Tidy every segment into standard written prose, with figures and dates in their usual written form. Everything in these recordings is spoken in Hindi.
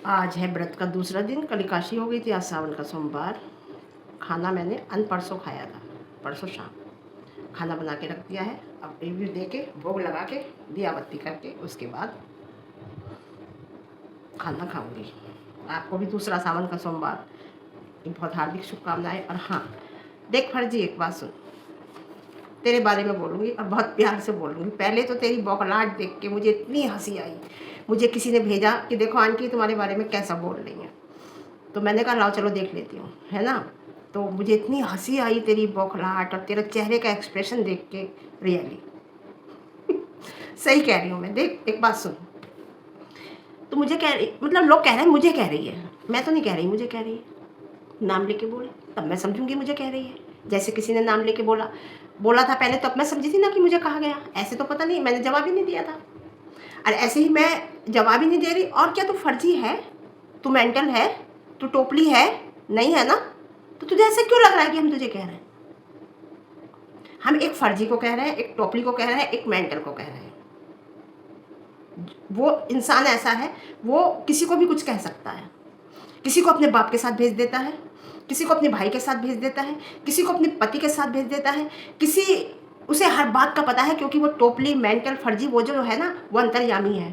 आज है व्रत का दूसरा दिन। कल एकादशी हो गई थी, आज सावन का सोमवार। खाना मैंने परसों खाया था, परसों शाम खाना बना के रख दिया है। अब रिव्यू दे के, भोग लगा के, दिया बत्ती करके, उसके बाद खाना खाऊंगी। आपको भी दूसरा सावन का सोमवार की बहुत हार्दिक शुभकामनाएं। और हाँ देख फर्जी, एक बात सुन, तेरे बारे में बोलूँगी और बहुत प्यार से बोलूँगी। पहले तो तेरी बौखलाहट देख के मुझे इतनी हंसी आई। मुझे किसी ने भेजा कि देखो आंटी तुम्हारे बारे में कैसा बोल रही हैं, तो मैंने कहा लाओ चलो देख लेती हूँ, है ना। तो मुझे इतनी हंसी आई तेरी बौखलाहट और तेरे चेहरे का एक्सप्रेशन देख के, रियली सही कह रही हूँ मैं। देख एक बात सुन, तो मुझे कह रही, मतलब लोग कह रहे हैं मुझे कह रही है, मैं तो नहीं कह रही मुझे कह रही है। नाम लेके बोले तब मैं समझूंगी मुझे कह रही है। जैसे किसी ने नाम लेके बोला था पहले, तो अब मैं समझी थी ना कि मुझे कहा गया। ऐसे तो पता नहीं, मैंने जवाब ही नहीं दिया था। और ऐसे ही मैं जवाब ही नहीं दे रही। और क्या तू फर्जी है, तू मेंटल है, तू टोपली है, नहीं है ना। तो तुझे ऐसा क्यों लग रहा है कि हम तुझे कह रहे हैं? हम एक फर्जी को कह रहे हैं, एक टोपली को कह रहे हैं, एक मेंटल को कह रहे हैं। वो इंसान ऐसा है, वो किसी को भी कुछ कह सकता है। किसी को अपने बाप के साथ भेज देता है, किसी को अपने भाई के साथ भेज देता है, किसी को अपने पति के साथ भेज देता है। उसे हर बात का पता है, क्योंकि वो टोपली मेंटल फर्जी वो जो है ना, वो अंतर्यामी है।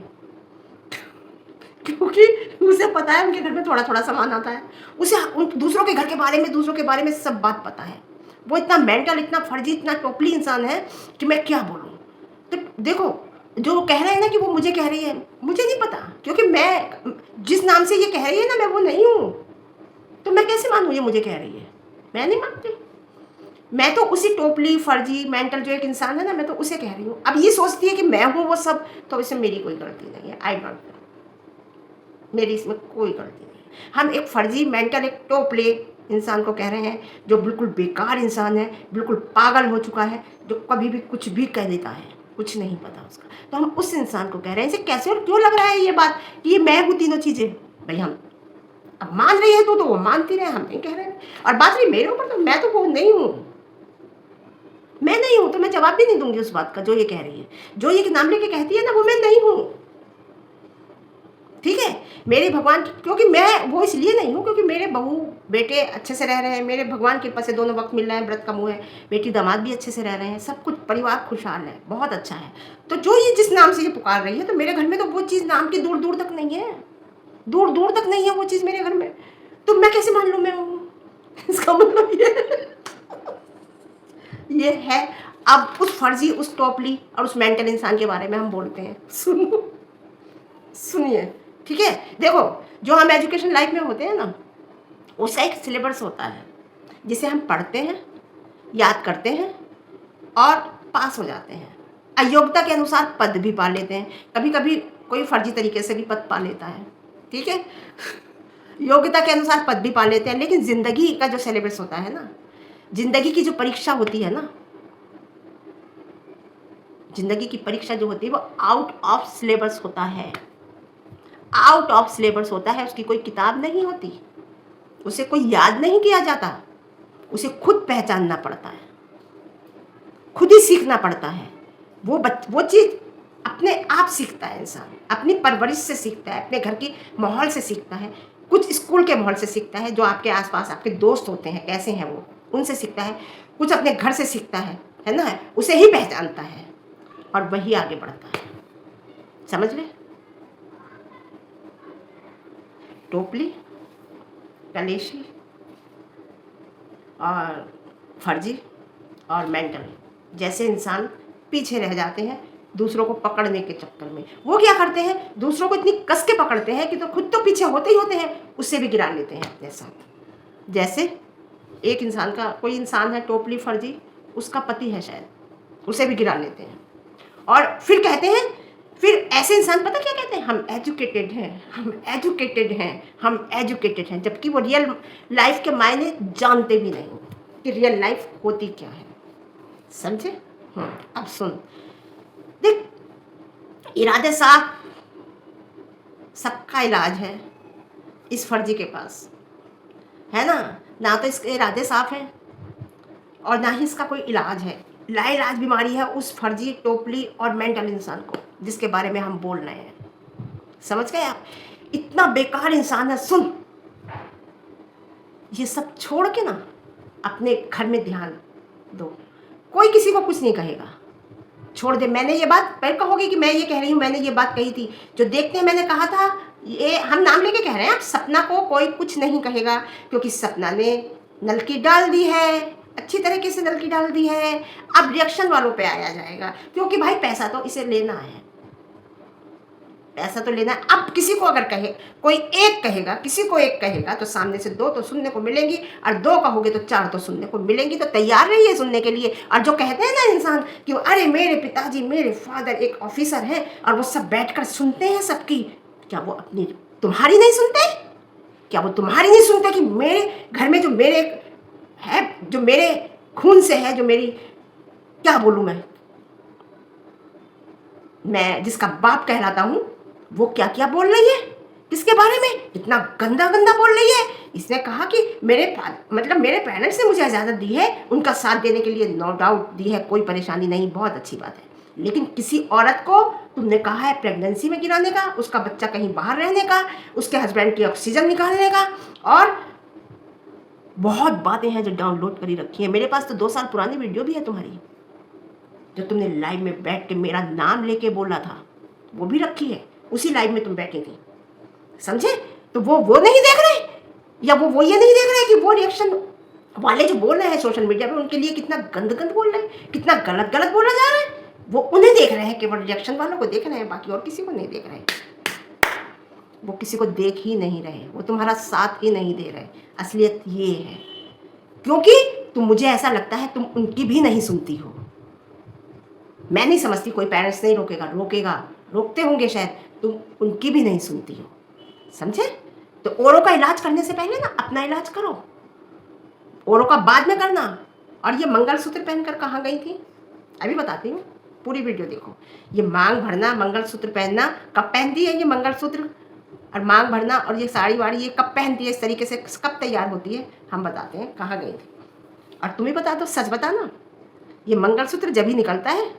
क्योंकि उसे पता है उनके घर में थोड़ा थोड़ा सामान आता है। उसे दूसरों के घर के बारे में, दूसरों के बारे में सब बात पता है। वो इतना मेंटल, इतना फर्जी, इतना टोपली इंसान है कि मैं क्या बोलूँ। तो देखो, जो कह रहे हैं ना कि वो मुझे कह रही है, मुझे नहीं पता, क्योंकि मैं जिस नाम से ये कह रही है ना, मैं वो नहीं हूँ। तो मैं कैसे मानूँ ये मुझे कह रही है? मैं नहीं मानती। मैं तो उसी टोपली फर्जी मेंटल जो एक इंसान है ना, मैं तो उसे कह रही हूँ। अब ये सोचती है कि मैं हूँ वो सब, तो इसमें मेरी कोई गलती नहीं है। आई डोंट, मेरी इसमें कोई गलती नहीं। हम एक फर्जी मेंटल, एक टोपले इंसान को कह रहे हैं, जो बिल्कुल बेकार इंसान है, बिल्कुल पागल हो चुका है, जो कभी भी कुछ भी कह देता है, कुछ नहीं पता उसका। तो हम उस इंसान को कह रहे हैं। इसे कैसे और क्यों लग रहा है ये बात कि ये मैं हूँ तीनों चीज़ें? भाई हम अब मान रही है तो वो मानती रहे, हम नहीं कह रहे हैं। और बात रही मेरे ऊपर, तो मैं तो वो नहीं हूँ, मैं नहीं हूँ। तो मैं जवाब भी नहीं दूंगी उस बात का जो ये कह रही है। जो ये नाम लेके कहती है ना, वो मैं नहीं हूँ। ठीक है, मेरे भगवान, क्योंकि मैं वो इसलिए नहीं हूँ क्योंकि मेरे बहू बेटे अच्छे से रह रहे हैं, मेरे भगवान की कृपा से दोनों वक्त मिल रहे हैं, व्रत का मुँह है, बेटी दामाद भी अच्छे से रह रहे हैं, सब कुछ परिवार खुशहाल है, बहुत अच्छा है। तो जो ये जिस नाम से ये पुकार रही है, तो मेरे घर में तो वो चीज़ नाम की दूर दूर तक नहीं है, दूर दूर तक नहीं है वो चीज़ मेरे घर में। तो मैं कैसे मान लूँ मैं हूँ? इसका मतलब ये है। अब उस फर्जी, उस टोपली और उस मेंटल इंसान के बारे में हम बोलते हैं। सुनिए, ठीक है। देखो, जो हम एजुकेशन लाइफ में होते हैं ना, उसका एक सिलेबस होता है जिसे हम पढ़ते हैं, याद करते हैं और पास हो जाते हैं। अयोग्यता के अनुसार पद भी पा लेते हैं। कभी कभी कोई फर्जी तरीके से भी पद पा लेता है, ठीक है। योग्यता के अनुसार पद भी पा लेते हैं, लेकिन जिंदगी का जो सिलेबस होता है ना, जिंदगी की जो परीक्षा होती है ना, जिंदगी की परीक्षा जो होती है, वो आउट ऑफ सिलेबस होता है। आउट ऑफ सिलेबस होता है, उसकी कोई किताब नहीं होती, उसे कोई याद नहीं किया जाता, उसे खुद पहचानना पड़ता है, खुद ही सीखना पड़ता है। वो चीज़ अपने आप सीखता है इंसान, अपनी परवरिश से सीखता है, अपने घर की माहौल से सीखता है, कुछ स्कूल के माहौल से सीखता है, जो आपके आसपास आपके दोस्त होते हैं कैसे हैं वो, उनसे सीखता है, कुछ अपने घर से सीखता है ना, उसे ही पहचानता है और वही आगे बढ़ता है। समझ ले, टोपली, कलेशी और फर्जी और मेंटल जैसे इंसान पीछे रह जाते हैं दूसरों को पकड़ने के चक्कर में। वो क्या करते हैं, दूसरों को इतनी कस के पकड़ते हैं कि तो खुद तो पीछे होते ही होते हैं, उससे भी गिरा लेते हैं अपने साथ। जैसे एक इंसान का, कोई इंसान है टोपली फर्जी, उसका पति है शायद, उसे भी गिरा लेते हैं। और फिर कहते हैं, फिर ऐसे इंसान पता क्या कहते हैं, हम एजुकेटेड हैं, हम एजुकेटेड हैं, हम एजुकेटेड हैं, जबकि वो रियल लाइफ के मायने जानते भी नहीं कि रियल लाइफ होती क्या है। समझे? अब सुन, देख, इरादे साफ, सबका इलाज है इस फर्जी के पास, है ना। ना तो इसके इरादे साफ हैं और ना ही इसका कोई इलाज है। लाइलाज बीमारी है उस फर्जी, टोपली और मेंटल इंसान को, जिसके बारे में हम बोल रहे हैं। समझ गए आप? इतना बेकार इंसान है। सुन, ये सब छोड़ के ना अपने घर में ध्यान दो, कोई किसी को कुछ नहीं कहेगा, छोड़ दे। मैंने ये बात फिर कहोगे कि मैं ये कह रही हूँ, मैंने ये बात कही थी, जो देखते हैं मैंने कहा था, ये हम नाम लेके कह रहे हैं। सपना को कोई कुछ नहीं कहेगा, क्योंकि सपना ने नलकी डाल दी है, अच्छी तरीके से नलकी डाल दी है। अब रिएक्शन वालों पे आया जाएगा, क्योंकि भाई पैसा तो इसे लेना है, पैसा तो लेना है। अब किसी को अगर कहे, कोई एक कहेगा, किसी को एक कहेगा तो सामने से 2 तो सुनने को मिलेंगी, और 2 कहोगे तो 4 तो सुनने को मिलेंगी। तो तैयार रहिए सुनने के लिए। और जो कहते हैं ना इंसान कि अरे मेरे पिताजी, मेरे फादर एक ऑफिसर हैं और वो सब बैठकर सुनते हैं सबकी, क्या वो अपनी तुम्हारी नहीं सुनते? क्या वो तुम्हारी नहीं सुनते कि मेरे घर में जो मेरे है, जो मेरे खून से है, जो मेरी, क्या बोलूं मैं जिसका बाप कहलाता हूं, वो क्या क्या बोल रही है, किसके बारे में इतना गंदा गंदा बोल रही है। इसने कहा कि मेरे पेरेंट्स ने मुझे इजाज़त दी है, उनका साथ देने के लिए नो डाउट दी है, कोई परेशानी नहीं, बहुत अच्छी बात है। लेकिन किसी औरत को तुमने कहा है प्रेगनेंसी में गिराने का, उसका बच्चा कहीं बाहर रहने का, उसके हस्बैंड की ऑक्सीजन निकालने का, और बहुत बातें हैं जो डाउनलोड करी रखी है। मेरे पास तो 2 साल पुरानी वीडियो भी है तुम्हारी, जो तुमने लाइव में बैठ के मेरा नाम लेके बोला था, वो भी रखी है। उसी लाइव में तुम बैठी थी, समझे? तो वो नहीं देख रहे, या वो ये नहीं देख रहे कि वो रिएक्शन वाले जो बोल रहे हैं सोशल मीडिया पे, उनके लिए कितना गंद बोल रहे हैं, कितना गलत बोला जा रहा है। वो उन्हें देख रहे हैं, केवल रिएक्शन वालों को देख रहे हैं, बाकी और किसी को नहीं देख रहे। वो किसी को देख ही नहीं रहे, वो तुम्हारा साथ ही नहीं दे रहे। असलियत ये है, क्योंकि तुम, मुझे ऐसा लगता है तुम उनकी भी नहीं सुनती हो। मैं नहीं समझती कोई पेरेंट्स नहीं रोकेगा, रोकते होंगे शायद, तुम उनकी भी नहीं सुनती हो, समझे? तो औरों का इलाज करने से पहले ना अपना इलाज करो, औरों का बाद में करना। और ये मंगलसूत्र पहनकर कहाँ गई थी, अभी बताती हूँ, पूरी वीडियो देखो। ये मांग भरना, मंगलसूत्र पहनना, कब पहनती है ये मंगलसूत्र और मांग भरना, और ये साड़ी वाड़ी ये कब पहनती है, इस तरीके से कब तैयार होती है, हम बताते हैं कहाँ गई थी। और तुम्हें बता दो, सच बताना, ये मंगलसूत्र जब ही निकलता है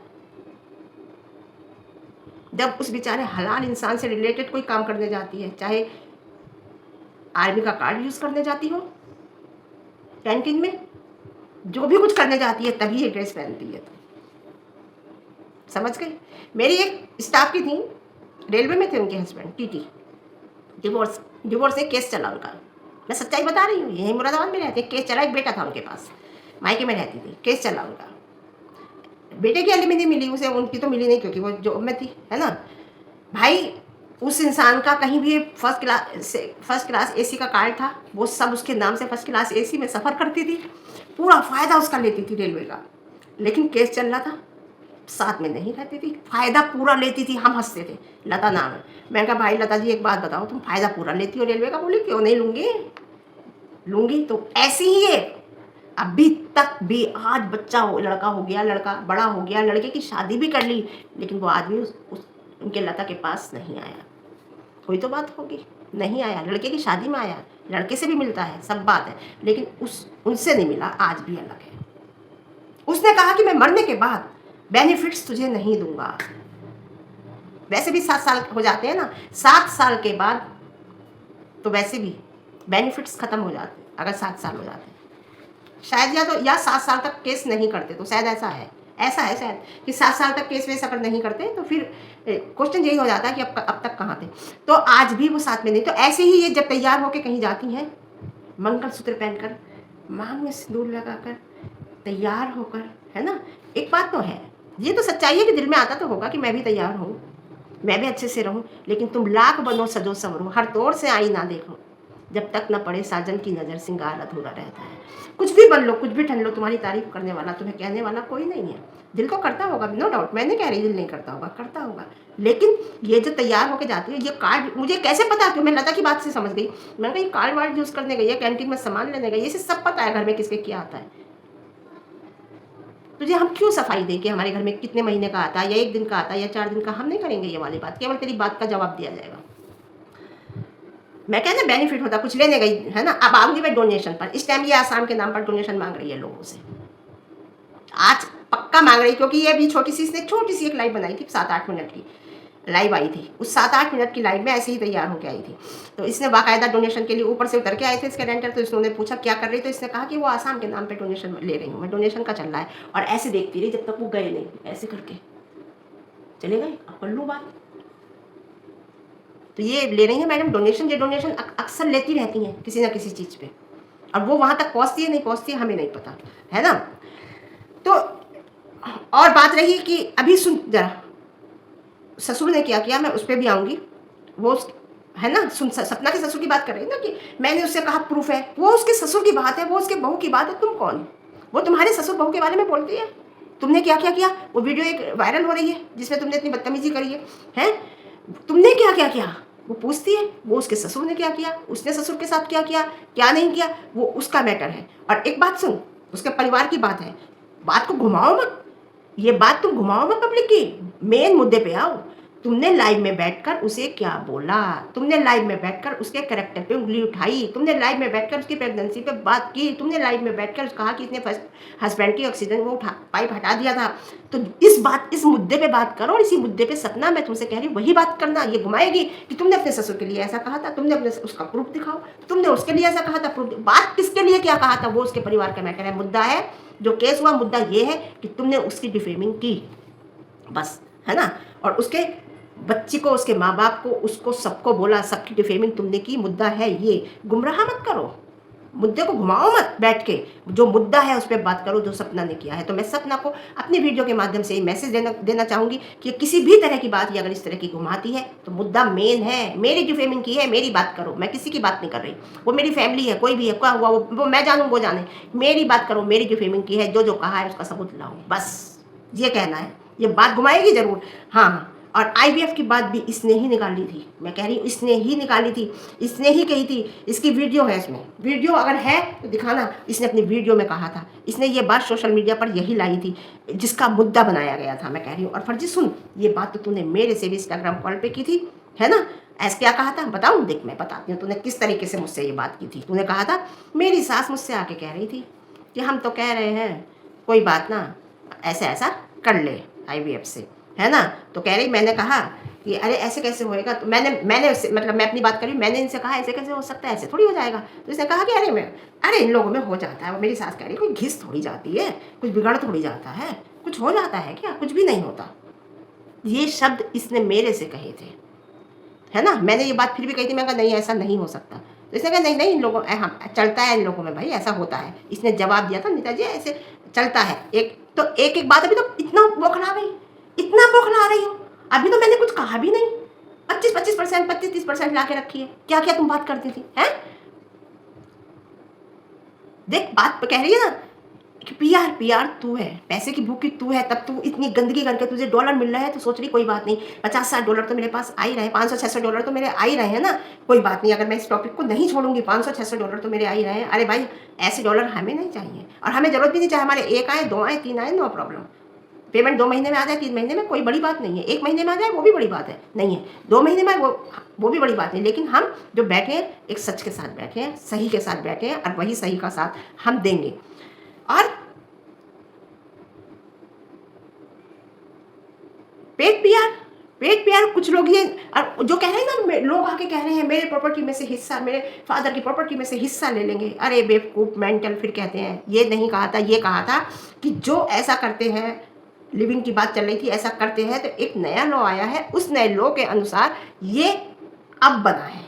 जब उस बेचारे हलाल इंसान से रिलेटेड कोई काम करने जाती है, चाहे आर्मी का कार्ड यूज़ करने जाती हो, कैंटीन में जो भी कुछ करने जाती है, तभी ये ड्रेस पहनती है। समझ गई? मेरी एक स्टाफ की थी, रेलवे में थे उनके हस्बैंड, टीटी, डिवोर्स एक केस चला उनका। मैं सच्चाई बता रही हूँ, यही मुरादाबाद में रहते, केस चला, एक बेटा था उनके पास, मायके में रहती थी, केस चला उनका। बेटे की एलिमनी मिली उसे, उनकी तो मिली नहीं क्योंकि वो जॉब में थी, है ना भाई। उस इंसान का कहीं भी फर्स्ट क्लास एसी का कार्ड था, वो सब उसके नाम से फर्स्ट क्लास एसी में सफ़र करती थी, पूरा फ़ायदा उसका लेती थी रेलवे का। लेकिन केस चल रहा था, साथ में नहीं रहती थी, फ़ायदा पूरा लेती थी। हम हंसते थे, लता नाम है। मैंने कहा भाई लता जी एक बात बताओ, तुम फ़ायदा पूरा लेती हो रेलवे का? बोली क्यों नहीं लूँगी तो ऐसी ही है। अभी तक भी, आज बच्चा लड़का हो गया, लड़का बड़ा हो गया, लड़के की शादी भी कर ली, लेकिन वो आदमी उनके लता के पास नहीं आया। कोई तो बात होगी, नहीं आया, लड़के की शादी में आया, लड़के से भी मिलता है, सब बात है, लेकिन उनसे नहीं मिला, आज भी अलग है। उसने कहा कि मैं मरने के बाद बेनिफिट्स तुझे नहीं दूंगा। वैसे भी 7 साल हो जाते हैं ना, 7 साल के बाद तो वैसे भी बेनिफिट्स खत्म हो जाते हैं, अगर 7 साल हो जाते हैं शायद, या 7 साल तक केस नहीं करते, तो शायद ऐसा है शायद कि 7 साल तक केस वेस अगर नहीं करते तो फिर क्वेश्चन यही हो जाता है कि अब तक कहाँ थे। तो आज भी वो साथ में नहीं। तो ऐसे ही ये जब तैयार होकर कहीं जाती हैं, मंगलसूत्र पहनकर, मांग में सिंदूर लगाकर, तैयार होकर, है ना। एक बात तो है, ये तो सच्चाई है कि दिल में आता तो होगा कि मैं भी तैयार हूँ, मैं भी अच्छे से रहूँ, लेकिन तुम लाख बनो सजो संवरो, हर तौर से आई ना देखो, जब तक न पड़े साजन की नज़र सिंगार अधूरा रहता है। कुछ भी बन लो, कुछ भी ठन लो, तुम्हारी तारीफ करने वाला, तुम्हें कहने वाला कोई नहीं है। दिल तो करता होगा, नो डाउट, मैं नहीं कह रही दिल नहीं करता होगा, करता होगा, लेकिन ये जो तैयार होकर जाती है, ये कार्ड मुझे कैसे पता, कि मैं लता की बात से समझ गई। मैंने कहा ये कार्ड वार्ड यूज़ करने गई है, कैंटीन में सामान लेने गई, ये सब पता है घर में किसके क्या आता है। तुझे हम क्यों सफाई दें कि हमारे घर में कितने महीने का आता है, या 1 दिन का आता है, या 4 दिन का? हम नहीं करेंगे ये वाली बात, केवल तेरी बात का जवाब दिया जाएगा। मैं कहना बेनिफिट होता, कुछ लेने गई है ना, अब आऊँगी मैं डोनेशन पर। इस टाइम ये आसाम के नाम पर डोनेशन मांग रही है लोगों से, आज पक्का मांग रही, क्योंकि ये अभी छोटी सी एक लाइव बनाई थी 7-8 मिनट की, लाइव आई थी, उस 7-8 मिनट की लाइव में ऐसे ही तैयार होकर आई थी। तो इसने बाकायदा डोनेशन के लिए ऊपर से उतर के आए थे इसके रेंटर, तो इसने पूछा क्या कर रही, तो इसने कहा कि वो आसाम के नाम पे डोनेशन ले रही हूँ मैं, डोनेशन का चल रहा है। और ऐसे देखती रही जब तक वो गए नहीं, ऐसे करके चले गए। अब कर लो बात। तो ये ले रही है मैडम डोनेशन, ये डोनेशन अक्सर लेती रहती हैं किसी ना किसी चीज़ पे, और वो वहाँ तक पहुँचती है नहीं पहुँचती है हमें नहीं पता, है ना। तो और बात रही कि अभी सुन जरा, ससुर ने क्या किया, मैं उस पर भी आऊँगी। वो है ना, सुन, सपना के ससुर की बात कर रही है ना कि मैंने उससे कहा प्रूफ है, वो उसके ससुर की बात है, वो उसके बहू की बात है, तुम कौन? वो तुम्हारे ससुर बहू के बारे में बोलती है। तुमने क्या क्या किया? वो वीडियो एक वायरल हो रही है जिसमें तुमने इतनी बदतमीजी करी है, हैं? तुमने क्या क्या किया? वो पूछती है। वो उसके ससुर ने क्या किया, उसने ससुर के साथ क्या किया, क्या नहीं किया, वो उसका मैटर है। और एक बात सुन, उसके परिवार की बात है, बात को घुमाओ मत, ये बात तुम घुमाओ मत पब्लिक की, मेन मुद्दे पे आओ। तुमने लाइव में बैठकर उसे क्या बोला, तुमने लाइव में बैठकर उसके कैरेक्टर पे उंगली उठाई, तुमने लाइव में बैठकर उसकी प्रेगनेंसी पे बात की, तुमने लाइव में बैठकर कहा कि इसने हस्बैंड की ऑक्सीजन वो पाइप हटा दिया था। तो इस मुद्दे पे बात करो, और इसी मुद्दे पे सपना मैं तुमसे कह रही हूँ वही बात करना। ये घुमाएगी कि तुमने अपने ससुर के लिए ऐसा कहा था, तुमने अपने उसका प्रूफ दिखाओ, तुमने उसके लिए ऐसा कहा था, प्रूफ। बात किसके लिए क्या कहा था वो उसके परिवार का मैटर है, मुद्दा है। जो केस हुआ मुद्दा ये है कि तुमने उसकी डिफेमिंग की, बस, है ना। और उसके बच्ची को, उसके माँ बाप को, उसको सबको बोला, सबकी डिफेमिंग तुमने की, मुद्दा है ये। गुमराह मत करो, मुद्दे को घुमाओ मत, बैठ के जो मुद्दा है उस पर बात करो, जो सपना ने किया है। तो मैं सपना को अपनी वीडियो के माध्यम से मैसेज देना चाहूँगी कि किसी भी तरह की बात ये अगर इस तरह की घुमाती है तो मुद्दा मेन है, मेरी डिफेमिंग की है, मेरी बात करो, मैं किसी की बात नहीं कर रही। वो मेरी फैमिली है, कोई भी है, क्या हुआ वो मैं जानूँ वो जाने, मेरी बात करो, मेरी डिफेमिंग की है, जो कहा है उसका सबूत लाओ, बस ये कहना है। ये बात घुमाएगी ज़रूर, हाँ। और आईवीएफ की बात भी इसने ही निकाली थी, मैं कह रही हूँ इसने ही निकाली थी, इसने ही कही थी। इसकी वीडियो है, इसमें वीडियो अगर है तो दिखाना। इसने अपनी वीडियो में कहा था, इसने ये बात सोशल मीडिया पर यही लाई थी जिसका मुद्दा बनाया गया था, मैं कह रही हूँ। और फर्जी सुन, ये बात तो तूने मेरे से भी इंस्टाग्राम कॉल पे की थी, है ना। ऐसे क्या कहा था बताऊँ, देख मैं बताती हूँ तूने किस तरीके से मुझसे ये बात की थी। तूने कहा था, मेरी सास मुझसे आके कह रही थी कि हम तो कह रहे हैं कोई बात ना, ऐसा ऐसा कर ले आईवीएफ से, है ना। तो कह रही, मैंने कहा कि अरे ऐसे कैसे होएगा, तो मैंने उससे, मतलब मैं अपनी बात करी, मैंने इनसे कहा ऐसे कैसे हो सकता है, ऐसे थोड़ी हो जाएगा। तो इसने कहा कि अरे इन लोगों में हो जाता है। वो मेरी सास कह रही, कोई घिस थोड़ी जाती है, कुछ बिगड़ थोड़ी जाता है, कुछ हो जाता है क्या, कुछ भी नहीं होता। ये शब्द इसने मेरे से कहे थे, है ना। मैंने ये बात फिर भी कही थी, मैं कहा नहीं ऐसा नहीं हो सकता। तो इसने कहा नहीं नहीं, इन लोगों हाँ चलता है, इन लोगों में भाई ऐसा होता है। इसने जवाब दिया था, नेताजी ऐसे चलता है। एक बात, अभी तो इतना बौखला गई, इतना बौखला रही हो, अभी तो मैंने कुछ कहा भी नहीं। 25% 30% ला के रखी है, क्या क्या तुम बात करती थी, हैं? देख बात कह रही है ना कि पीआर तू है, पैसे की भूखी तू है, तब तू इतनी गंदगी करके तुझे डॉलर मिल रहा है तो सोच रही कोई बात नहीं, 50-60 डॉलर तो मेरे पास आ ही रहे, 500-600 डॉलर तो मेरे आ ही रहे हैं ना, कोई बात नहीं, अगर मैं इस टॉपिक को नहीं छोड़ूंगी 500-600 डॉलर तो मेरे आ ही रहे हैं। अरे भाई ऐसे डॉलर हमें नहीं चाहिए, और हमें जरूरत भी नहीं चाहिए, हमारे 1 आए 2 आए 3 आए, नो प्रॉब्लम। पेमेंट 2 महीने में आ जाए, 3 महीने में, कोई बड़ी बात नहीं है। 1 महीने में आ जाए वो भी बड़ी बात है नहीं है, 2 महीने में वो भी बड़ी बात नहीं। लेकिन हम जो बैठे हैं एक सच के साथ बैठे हैं, सही के साथ बैठे हैं, और वही सही का साथ हम देंगे। और पेट प्यार कुछ लोग ये जो कह रहे हैं ना, लोग आके कह रहे हैं मेरे प्रॉपर्टी में से हिस्सा, मेरे फादर की प्रॉपर्टी में से हिस्सा ले लेंगे। अरे बेवकूफ़ मेंटल, फिर कहते हैं ये नहीं कहा था, ये कहा था कि जो ऐसा करते हैं, लिविंग की बात चल रही थी, ऐसा करते हैं तो एक नया लॉ आया है, उस नए लॉ के अनुसार ये अब बना है।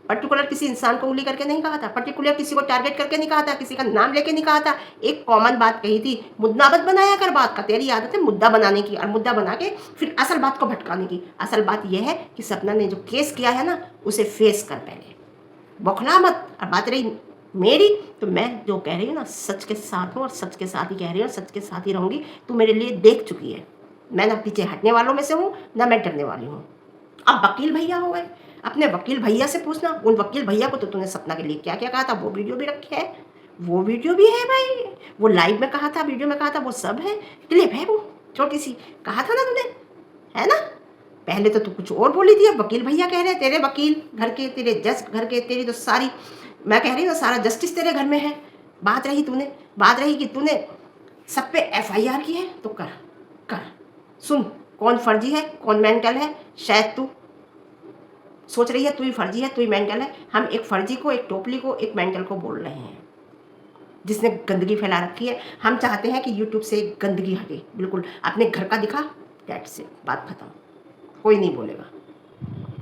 पर्टिकुलर किसी इंसान को उंगली करके नहीं कहा था, पर्टिकुलर किसी को टारगेट करके नहीं कहा था, किसी का नाम लेके नहीं कहा था, एक कॉमन बात कही थी। मुद्दा मत बनाया कर बात का, तेरी आदत है मुद्दा बनाने की, और मुद्दा बना के फिर असल बात को भटकाने की। असल बात यह है कि सपना ने जो केस किया है ना, उसे फेस कर, पहले बौखला मत। और बात रही मेरी, तो मैं जो कह रही हूँ ना सच के साथ हूँ, और सच के साथ ही कह रही हूँ, और सच के साथ ही रहूँगी। तू मेरे लिए देख चुकी है, मैं ना पीछे हटने वालों में से हूँ, ना मैं डरने वाली हूँ। अब वकील भैया हो गए, अपने वकील भैया से पूछना, उन वकील भैया को तो तूने सपना के लिए क्या क्या कहा था वो वीडियो भी रखे है, वो वीडियो भी है भाई, वो लाइव में कहा था, वीडियो में कहा था, वो सब है, क्लिप है, वो छोटी सी कहा था ना तूने, है ना। पहले तो तू कुछ और बोली थी, अब वकील भैया कह रहे हैं, तेरे वकील घर के, तेरे जज घर के, तेरी तो सारी, मैं कह रही हूँ सारा जस्टिस तेरे घर में है। बात रही कि तूने सब पे FIR की है तो कर सुन, कौन फर्जी है, कौन मेंटल है? शायद तू सोच रही है तू ही फर्जी है, तू ही मेंटल है। हम एक फर्जी को, एक टोपली को, एक मेंटल को बोल रहे हैं जिसने गंदगी फैला रखी है। हम चाहते हैं कि यूट्यूब से गंदगी हटे, बिल्कुल अपने घर का दिखा, दैट्स इट, बात खत्म। कोई नहीं बोलेगा।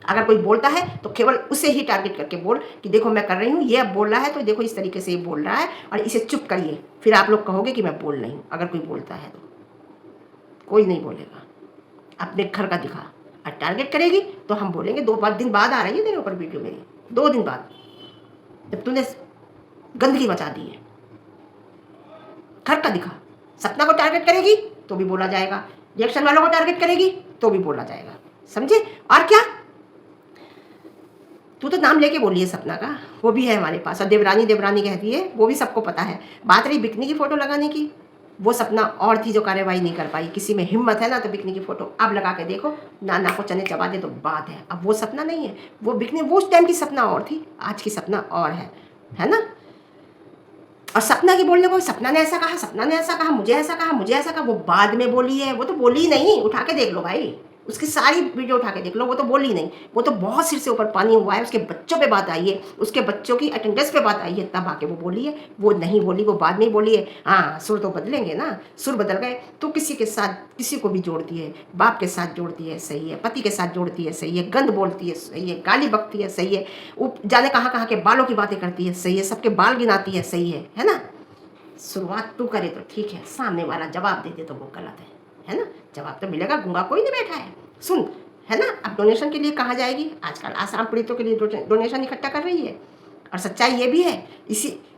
अगर कोई बोलता है तो केवल उसे ही टारगेट करके बोल कि देखो मैं कर रही हूँ, ये अब बोल रहा है तो देखो इस तरीके से ये बोल रहा है और इसे चुप करिए, फिर आप लोग कहोगे कि मैं बोल रही हूँ। अगर कोई बोलता है तो कोई नहीं बोलेगा। अपने घर का दिखा और टारगेट करेगी तो हम बोलेंगे। 2 दिन बाद आ रही है तेरे ऊपर वीडियो मेरी, 2 दिन बाद, जब तूने गंदगी मचा दी है। घर का दिखा। सपना को टारगेट करेगी तो भी बोला जाएगा, रिएक्शन वालों को टारगेट करेगी तो भी बोला जाएगा, समझे? और क्या, तू तो नाम लेके बोली है सपना का, वो भी है हमारे पास, और देवरानी देवरानी कहती है, वो भी सबको पता है। बात रही बिकनी की फ़ोटो लगाने की, वो सपना और थी जो कार्रवाई नहीं कर पाई। किसी में हिम्मत है ना तो बिकनी की फ़ोटो अब लगा के देखो, नाना को चने चबा दे तो बात है। अब वो सपना नहीं है, वो बिकनी वो उस टाइम की सपना और थी, आज की सपना और है ना? और सपना की बोलने को, सपना ने ऐसा कहा, सपना ने ऐसा कहा, मुझे ऐसा कहा, मुझे ऐसा कहा, वो बाद में बोली है। वो तो बोली ही नहीं, उठा के देख लो भाई, उसकी सारी वीडियो उठा के देख लो, वो तो बोली नहीं। वो तो बहुत सिर से ऊपर पानी हुआ है, उसके बच्चों पे बात आई है, उसके बच्चों की अटेंडेंस पे बात आई है, तब आके वो बोली है। वो नहीं बोली, वो बाद में ही बोली है। हाँ, सुर तो बदलेंगे ना, सुर बदल गए तो किसी के साथ किसी को भी जोड़ती है, बाप के साथ जोड़ती है, सही है, पति के साथ जोड़ती है, सही है, गंद बोलती है, सही है, गाली बकती है, सही है, जाने कहाँ के बालों की बातें करती है, सही है, सबके बाल गिनाती है, सही है ना? शुरुआत तू करे तो ठीक है, सामने वाला जवाब दे दे तो वो गलत है ना? जवाब तो मिलेगा, गूंगा कोई नहीं बैठा है। सुन, है ना? अब डोनेशन के लिए कहाँ जाएगी? आजकल आसाम पीड़ितों के लिए डोनेशन इकट्ठा कर रही है। और सच्चाई ये भी है,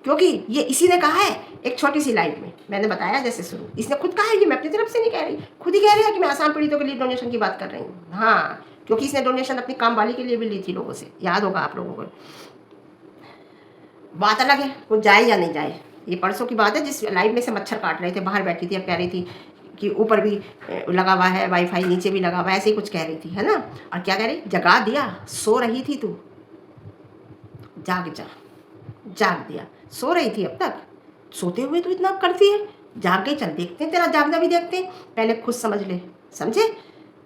क्योंकि ये इसी ने कहा है एक छोटी सी लाइव में, मैंने बताया जैसे शुरू, इसने खुद कहा है, ये मैं अपनी तरफ से नहीं कह रही, खुद ही कह रही है कि मैं आसाम पीड़ितों के लिए डोनेशन की बात कर रही हूँ। हाँ, क्योंकि इसने डोनेशन अपनी काम वाली के लिए भी ली थी लोगों से, याद होगा आप लोगों को। बात अलग है वो जाए या नहीं जाए, ये परसों की बात है जिस लाइव में से मच्छर काट रहे थे, बाहर बैठी थी, अब कह रही थी कि ऊपर भी लगा हुआ है वाईफाई, नीचे भी लगा हुआ है, ऐसे ही कुछ कह रही थी, है ना? और क्या कह रही, जगा दिया, सो रही थी तू, जाग जा, जाग दिया, सो रही थी अब तक, सोते हुए तू इतना करती है, जाग गई, चल देखते हैं तेरा जागना भी देखते हैं, पहले खुद समझ ले, समझे?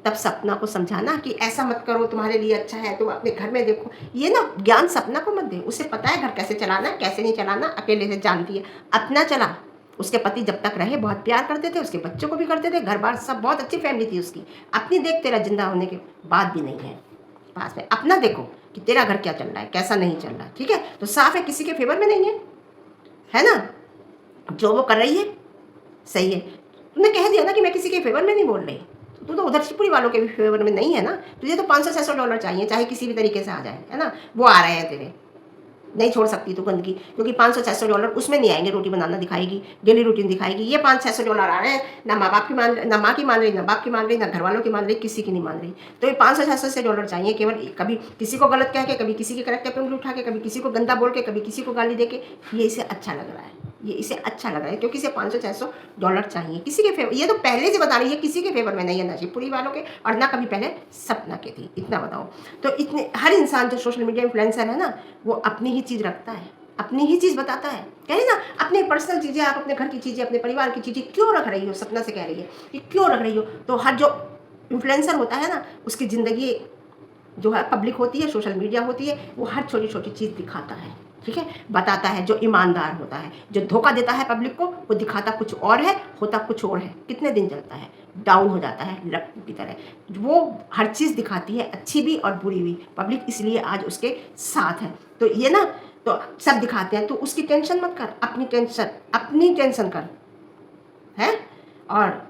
तब सपना को समझाना कि ऐसा मत करो, तुम्हारे लिए अच्छा है, तुम अपने घर में देखो। ये ना ज्ञान सपना को मत दे, उसे पता है घर कैसे चलाना है, कैसे नहीं चलाना, अकेले से जानती है, अपना चला। उसके पति जब तक रहे बहुत प्यार करते थे, उसके बच्चों को भी करते थे, घर बार सब, बहुत अच्छी फैमिली थी उसकी। अपनी देख, तेरा जिंदा होने के बाद भी नहीं है पास में, अपना देखो कि तेरा घर क्या चल रहा है, कैसा नहीं चल रहा है, ठीक है? तो साफ है किसी के फेवर में नहीं है ना? जो वो कर रही है सही है। तुमने कह दिया ना कि मैं किसी के फेवर में नहीं बोल रही, तू तो उधर शिवपुरी वालों के भी फेवर में नहीं है ना। तुझे तो $500-600 चाहिए, चाहे किसी भी तरीके से आ जाए, है ना? वो आ रहे हैं तेरे, नहीं छोड़ सकती तू गंदगी, क्योंकि $500-600 उसमें नहीं आएंगे, रोटी बनाना दिखाएगी, डेली रूटीन दिखाएगी। ये $500-600 आ रहे हैं, ना माँ बाप की ना माँ की मान रही, ना बाप की मान रही, ना घर वालों की मान रही, किसी की नहीं मान रही। तो ये $500-600 चाहिए केवल, कभी किसी को गलत कह के, कभी किसी के करेक्टर पे उंगली उठा के, कभी किसी को गंदा बोल के, कभी किसी को गाली दे के। ये इसे अच्छा लग रहा है, ये इसे अच्छा लग रहा है, क्योंकि इसे $500-600 चाहिए किसी के फेवर। ये तो पहले से बता रही है किसी के फेवर में नहीं है, ना शिवपुरी वालों के और ना कभी पहले सपना के थी, इतना बताओ। तो इतने हर इंसान जो सोशल मीडिया इन्फ्लुएंसर है ना, वो अपनी ही चीज़ रखता है, अपनी ही चीज़ बताता है। कह रही ना, अपने पर्सनल चीज़ें, आप अपने घर की चीज़ें, अपने परिवार की चीज़ें क्यों रख रही हो? सपना से कह रही है कि क्यों रख रही हो? तो हर जो इन्फ्लुएंसर होता है ना, उसकी ज़िंदगी जो है पब्लिक होती है, सोशल मीडिया होती है, वो हर छोटी छोटी चीज़ दिखाता है, ठीक है, बताता है। जो ईमानदार होता है, जो धोखा देता है पब्लिक को, वो दिखाता कुछ और है, होता कुछ और है। कितने दिन चलता है, डाउन हो जाता है लट्टू की तरह। वो हर चीज़ दिखाती है, अच्छी भी और बुरी भी। पब्लिक इसलिए आज उसके साथ है। तो ये ना, तो सब दिखाते हैं, तो उसकी टेंशन मत कर, अपनी टेंशन कर, है। और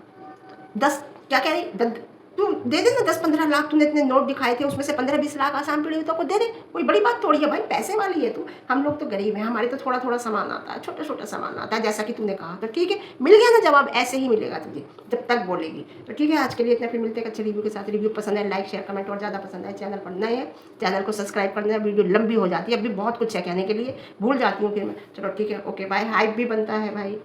10 क्या कह रही, तू दे दे ना 10-15 लाख, तूने इतने नोट दिखाए थे, उसमें से 15-20 लाख आसाम पीड़ितों को दे दे, कोई बड़ी बात थोड़ी है भाई, पैसे वाली है तू। हम लोग तो गरीब हैं, हमारे तो थोड़ा थोड़ा सामान आता है, छोटा छोटा सामान आता है, जैसा कि तूने कहा। तो ठीक है, मिल गया ना जवाब, ऐसे ही मिलेगा तुझे जब तक बोलेगी। तो ठीक है, आज के लिए इतना, फिर मिलते हैं अच्छे रिव्यू के साथ। रिव्यू पसंद है लाइक शेयर कमेंट, और ज़्यादा पसंद है चैनल पर नए हैं चैनल को सब्सक्राइब करना है। वीडियो लंबी हो जाती है, अभी बहुत कुछ है कहने के लिए, भूल जाती हूँ फिर मैं। चलो ठीक है, ओके बाय। हाइप भी बनता है भाई।